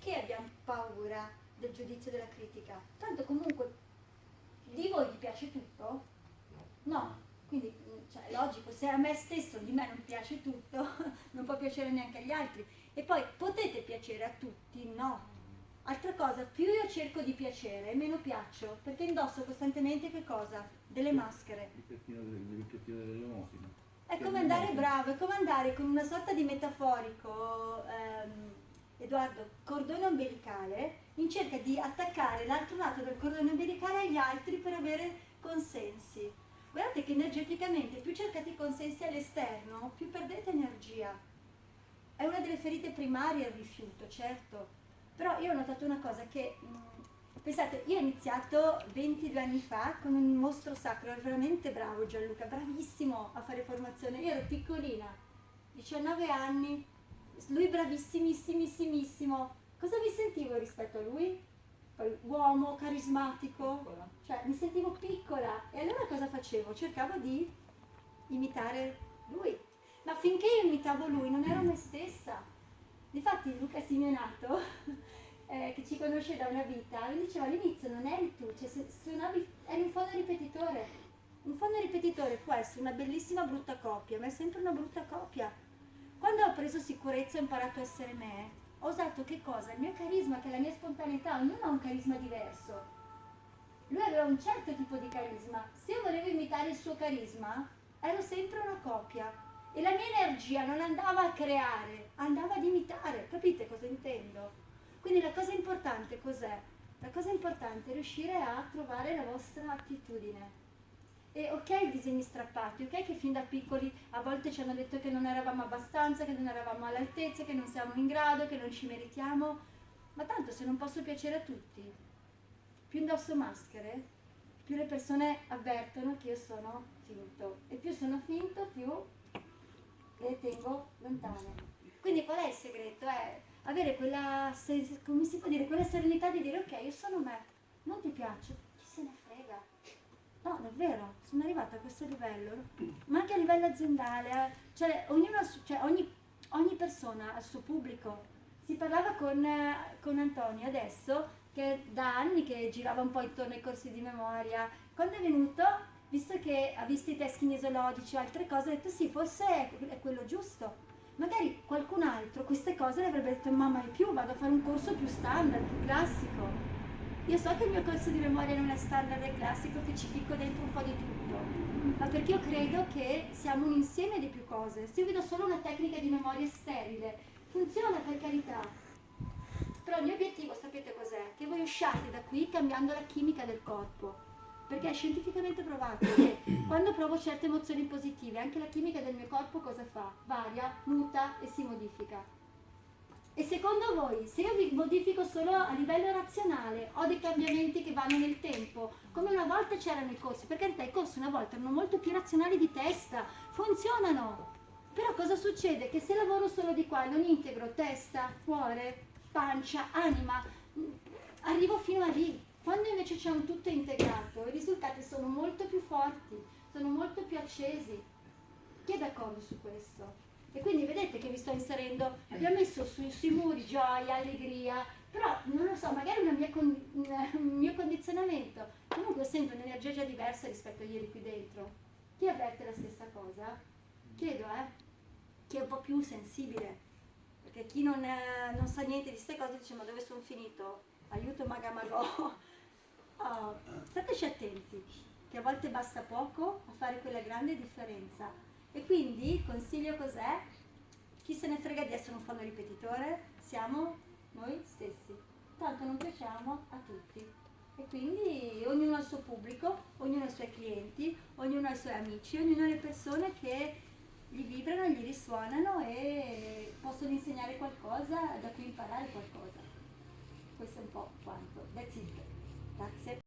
perché abbiamo paura del giudizio e della critica? Tanto comunque di voi vi piace tutto? No, quindi cioè, è logico, se a me stesso di me non piace tutto, non può piacere neanche agli altri. E poi potete piacere a tutti? No. Altra cosa, più io cerco di piacere, meno piaccio, perché indosso costantemente che cosa? Delle maschere. Il piottino dell'elemosina. È come andare bravo, è come andare con una sorta di metaforico, Edoardo, cordone ombelicale, in cerca di attaccare l'altro lato del cordone ombelicale agli altri per avere consensi. Guardate che energeticamente più cercate i consensi all'esterno, più perdete energia. È una delle ferite primarie il rifiuto, certo. Però io ho notato una cosa che, pensate, io ho iniziato 22 anni fa con un mostro sacro, ero veramente bravo Gianluca, bravissimo a fare formazione, io ero piccolina, 19 anni, lui bravissimissimissimo. Cosa mi sentivo rispetto a lui? Poi uomo, carismatico, cioè mi sentivo piccola e allora cosa facevo? Cercavo di imitare lui, ma finché io imitavo lui non ero me stessa. Difatti Luca Simeonato, che ci conosce da una vita, mi diceva all'inizio non eri tu, cioè se suonavi, eri un fono ripetitore. Un fono ripetitore può essere una bellissima brutta copia, ma è sempre una brutta copia. Quando ho preso sicurezza e ho imparato a essere me, ho usato che cosa? Il mio carisma, che è la mia spontaneità, ognuno ha un carisma diverso. Lui aveva un certo tipo di carisma, se io volevo imitare il suo carisma, ero sempre una copia. E la mia energia non andava a creare, andava ad imitare, capite cosa intendo? Quindi la cosa importante cos'è? La cosa importante è riuscire a trovare la vostra attitudine. E ok i disegni strappati, ok che fin da piccoli a volte ci hanno detto che non eravamo abbastanza, che non eravamo all'altezza, che non siamo in grado, che non ci meritiamo, ma tanto se non posso piacere a tutti, più indosso maschere, più le persone avvertono che io sono finto. E più sono finto, più le tengo lontane. Quindi qual è il segreto? È avere quella, come si può dire, quella serenità di dire ok, io sono me, non ti piaccio, chi se ne frega. No, davvero, sono arrivata a questo livello, ma anche a livello aziendale, cioè, ogni persona ha il suo pubblico. Si parlava con Antonio adesso, che da anni che girava un po' intorno ai corsi di memoria, quando è venuto, visto che ha visto i test kinesiologici o altre cose, ha detto sì, forse è quello giusto. Magari qualcun altro queste cose le avrebbe detto ma mai più, vado a fare un corso più standard, più classico. Io so che il mio corso di memoria non è standard e classico, che ci picco dentro un po' di tutto, ma perché io credo che siamo un insieme di più cose. Se io vedo solo una tecnica di memoria sterile, funziona per carità, però il mio obiettivo, sapete cos'è? Che voi usciate da qui cambiando la chimica del corpo. Perché è scientificamente provato che quando provo certe emozioni positive, anche la chimica del mio corpo cosa fa? Varia, muta e si modifica. E secondo voi, se io vi modifico solo a livello razionale, ho dei cambiamenti che vanno nel tempo, come una volta c'erano i corsi, per carità i corsi una volta erano molto più razionali di testa, funzionano. Però cosa succede? Che se lavoro solo di qua e non integro testa, cuore, pancia, anima, arrivo fino a lì. Quando invece c'è un tutto integrato, i risultati sono molto più forti, sono molto più accesi. Chi è d'accordo su questo? E quindi vedete che vi sto inserendo, abbiamo messo sui muri gioia, allegria, però non lo so, magari un mio condizionamento. Comunque ho sempre un'energia già diversa rispetto a ieri qui dentro. Chi avverte la stessa cosa? Chiedo, chi è un po' più sensibile. Perché chi non sa niente di queste cose dice ma dove sono finito? Aiuto Magamago. Oh, stateci attenti, che a volte basta poco a fare quella grande differenza. E quindi il consiglio cos'è? Chi se ne frega di essere un fono ripetitore? Siamo noi stessi. Tanto non piacciamo a tutti. E quindi ognuno ha il suo pubblico, ognuno ha i suoi clienti, ognuno ha i suoi amici, ognuno ha le persone che gli vibrano, gli risuonano e possono insegnare qualcosa, da cui imparare qualcosa. Questo è un po' quanto. That's it. Grazie.